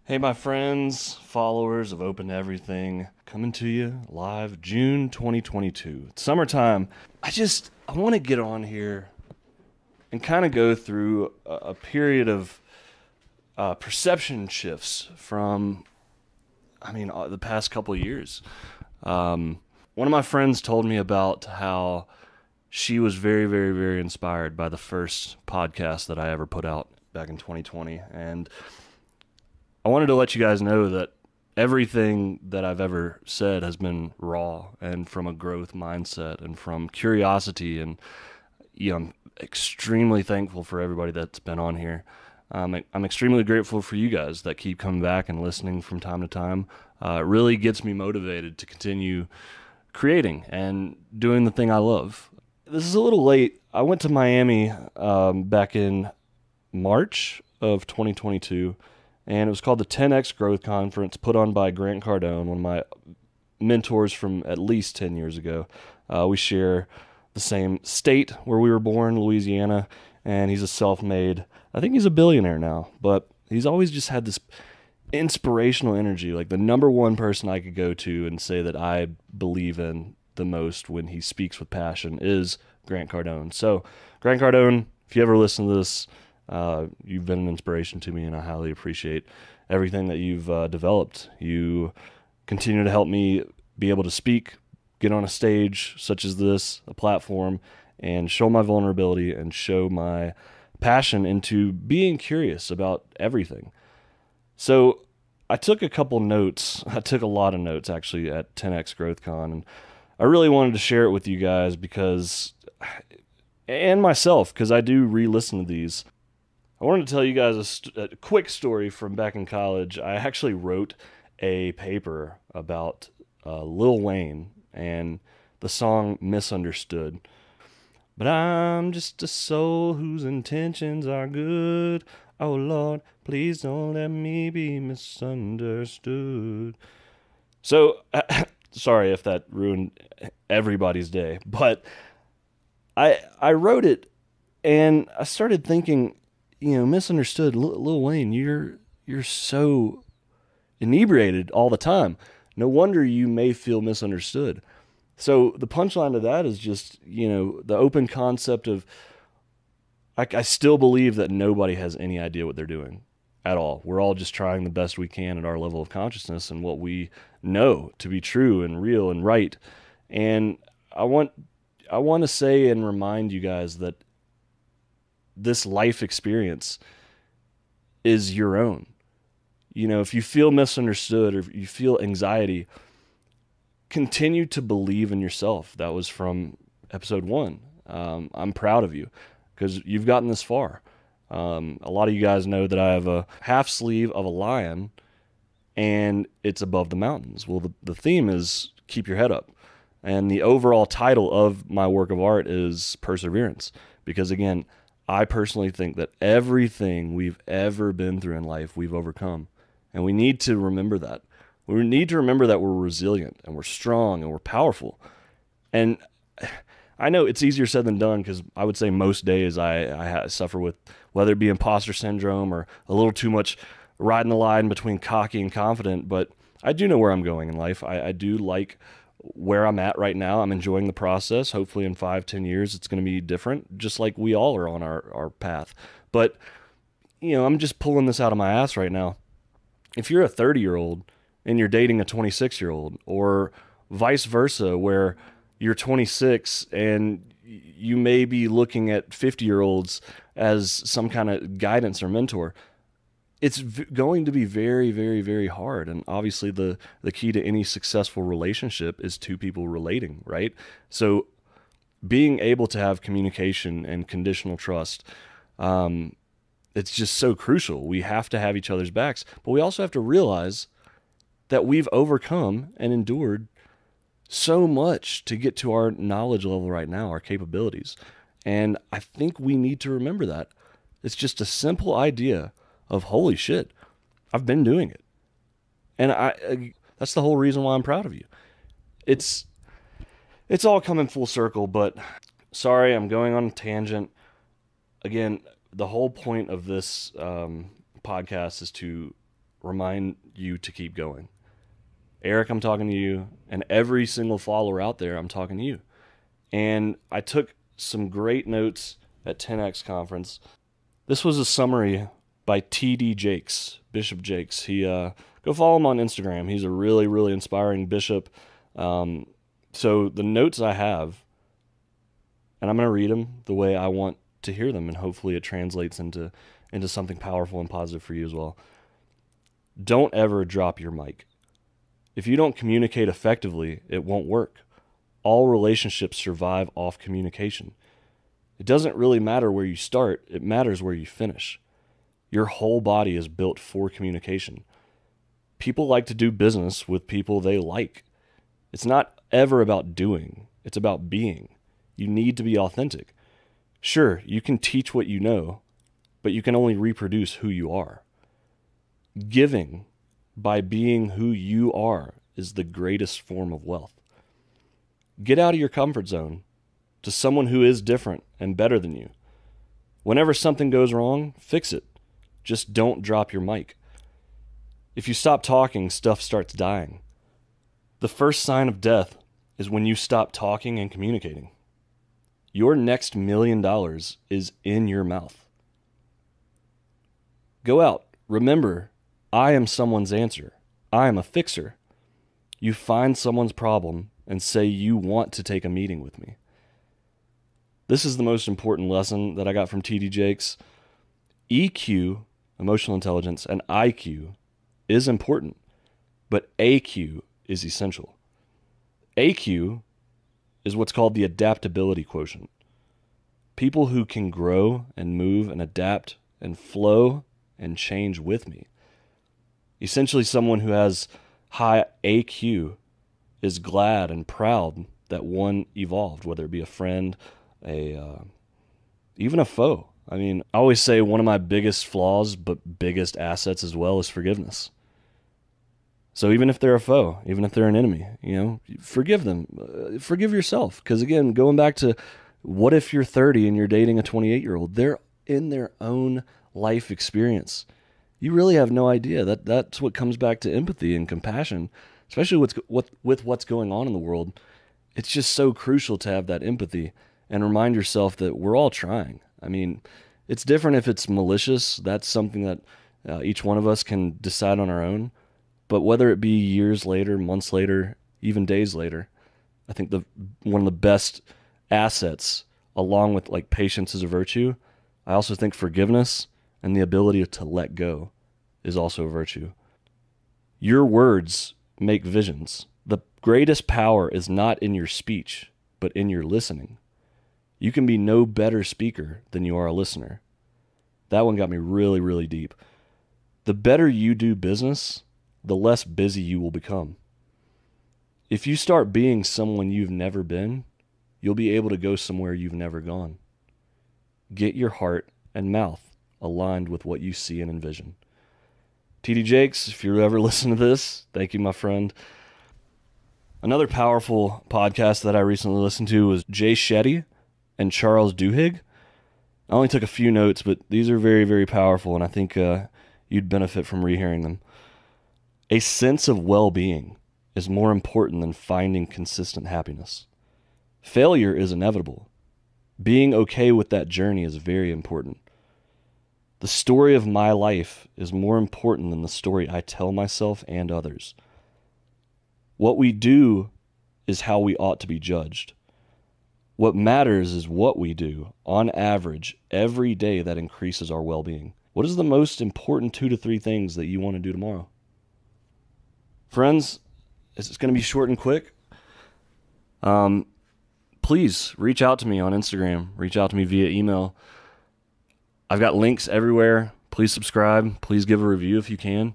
Hey, my friends, followers of Open Everything, coming to you live June 2022. It's summertime. I want to get on here and kind of go through a period of perception shifts from, the past couple of years. One of my friends told me about how she was very, very, very inspired by the first podcast that I ever put out back in 2020. And I wanted to let you guys know that everything that I've ever said has been raw and from a growth mindset and from curiosity. And I'm extremely thankful for everybody that's been on here. I'm extremely grateful for you guys that keep coming back and listening from time to time. It really gets me motivated to continue creating and doing the thing I love. This is a little late. I went to Miami back in March of 2022. And it was called the 10X Growth Conference, put on by Grant Cardone, one of my mentors from at least 10 years ago. We share the same state where we were born, Louisiana, and he's a self-made, I think he's a billionaire now, but he's always just had this inspirational energy, like the number one person I could go to and say that I believe in the most when he speaks with passion is Grant Cardone. So, Grant Cardone, if you ever listen to this, you've been an inspiration to me, and I highly appreciate everything that you've developed. You continue to help me be able to speak, get on a stage such as this, a platform, and show my vulnerability and show my passion into being curious about everything. So I took a couple notes. I took a lot of notes, actually, at 10X GrowthCon, and I really wanted to share it with you guys and myself, because I do re-listen to these. I wanted to tell you guys a quick story from back in college. I actually wrote a paper about Lil Wayne and the song Misunderstood. But I'm just a soul whose intentions are good. Oh Lord, please don't let me be misunderstood. So, sorry if that ruined everybody's day, but I wrote it and I started thinking, misunderstood. Lil Wayne, you're so inebriated all the time. No wonder you may feel misunderstood. So the punchline to that is just, the open concept of, I still believe that nobody has any idea what they're doing at all. We're all just trying the best we can at our level of consciousness and what we know to be true and real and right. And I want to say and remind you guys that this life experience is your own. If you feel misunderstood or if you feel anxiety, continue to believe in yourself. That was from episode 1. I'm proud of you because you've gotten this far. A lot of you guys know that I have a half sleeve of a lion and it's above the mountains. Well, the theme is keep your head up. And the overall title of my work of art is perseverance. Because again, I personally think that everything we've ever been through in life, we've overcome. And we need to remember that. We need to remember that we're resilient and we're strong and we're powerful. And I know it's easier said than done because I would say most days I suffer with, whether it be imposter syndrome or a little too much riding the line between cocky and confident. But I do know where I'm going in life. I do like where I'm at right now. I'm enjoying the process. Hopefully in 5-10 years, it's going to be different, just like we all are on our path. But, I'm just pulling this out of my ass right now. If you're a 30-year-old and you're dating a 26-year-old, or vice versa, where you're 26 and you may be looking at 50-year-olds as some kind of guidance or mentor, it's going to be very, very, very hard. And obviously the key to any successful relationship is two people relating, right? So being able to have communication and conditional trust, it's just so crucial. We have to have each other's backs, but we also have to realize that we've overcome and endured so much to get to our knowledge level right now, our capabilities. And I think we need to remember that. It's just a simple idea of, holy shit, I've been doing it. And that's the whole reason why I'm proud of you. It's all coming full circle, but sorry, I'm going on a tangent. Again, the whole point of this podcast is to remind you to keep going. Eric, I'm talking to you, and every single follower out there, I'm talking to you. And I took some great notes at 10X conference. This was a summary by T.D. Jakes, Bishop Jakes. Go follow him on Instagram. He's a really, really inspiring bishop. So the notes I have, and I'm going to read them the way I want to hear them, and hopefully it translates into something powerful and positive for you as well. Don't ever drop your mic. If you don't communicate effectively, it won't work. All relationships survive off communication. It doesn't really matter where you start, it matters where you finish. Your whole body is built for communication. People like to do business with people they like. It's not ever about doing, it's about being. You need to be authentic. Sure, you can teach what you know, but you can only reproduce who you are. Giving by being who you are is the greatest form of wealth. Get out of your comfort zone to someone who is different and better than you. Whenever something goes wrong, fix it. Just don't drop your mic. If you stop talking, stuff starts dying. The first sign of death is when you stop talking and communicating. Your next $1 million is in your mouth. Go out. Remember, I am someone's answer. I am a fixer. You find someone's problem and say you want to take a meeting with me. This is the most important lesson that I got from T.D. Jakes. EQ, emotional intelligence, and IQ is important, but AQ is essential. AQ is what's called the adaptability quotient. People who can grow and move and adapt and flow and change with me. Essentially, someone who has high AQ is glad and proud that one evolved, whether it be a friend, even a foe. I mean, I always say one of my biggest flaws, but biggest assets as well, is forgiveness. So even if they're a foe, even if they're an enemy, forgive them. Forgive yourself. Because again, going back to what if you're 30 and you're dating a 28-year-old? They're in their own life experience. You really have no idea. That's what comes back to empathy and compassion, especially with what's going on in the world. It's just so crucial to have that empathy and remind yourself that we're all trying. I mean, it's different if it's malicious. That's something that each one of us can decide on our own. But whether it be years later, months later, even days later, I think one of the best assets, along with like patience as a virtue, I also think forgiveness and the ability to let go is also a virtue. Your words make visions. The greatest power is not in your speech, but in your listening. You can be no better speaker than you are a listener. That one got me really, really deep. The better you do business, the less busy you will become. If you start being someone you've never been, you'll be able to go somewhere you've never gone. Get your heart and mouth aligned with what you see and envision. T.D. Jakes, if you ever listen to this, thank you, my friend. Another powerful podcast that I recently listened to was Jay Shetty and Charles Duhigg. I only took a few notes, but these are very, very powerful, and I think you'd benefit from rehearing them. A sense of well-being is more important than finding consistent happiness. Failure is inevitable. Being okay with that journey is very important. The story of my life is more important than the story I tell myself and others. What we do is how we ought to be judged. What matters is what we do, on average, every day that increases our well-being. What is the most important 2 to 3 things that you want to do tomorrow? Friends, it's going to be short and quick. Please reach out to me on Instagram. Reach out to me via email. I've got links everywhere. Please subscribe. Please give a review if you can.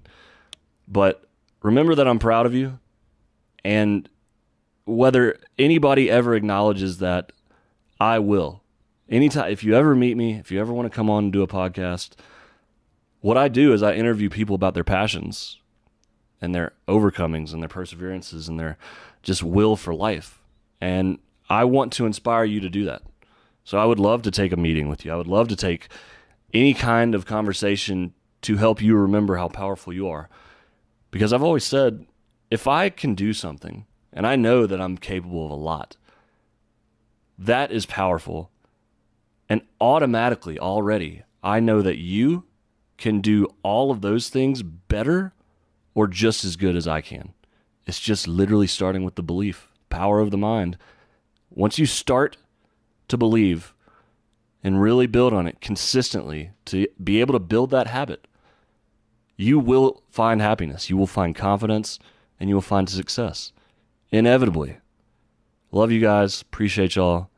But remember that I'm proud of you. And whether anybody ever acknowledges that, I will. Anytime, if you ever meet me, if you ever want to come on and do a podcast, what I do is I interview people about their passions and their overcomings and their perseverances and their just will for life. And I want to inspire you to do that. So I would love to take a meeting with you. I would love to take any kind of conversation to help you remember how powerful you are. Because I've always said, if I can do something, and I know that I'm capable of a lot, that is powerful. And automatically, already, I know that you can do all of those things better or just as good as I can. It's just literally starting with the belief, power of the mind. Once you start to believe and really build on it consistently to be able to build that habit, you will find happiness, you will find confidence, and you will find success. Inevitably. Love you guys. Appreciate y'all.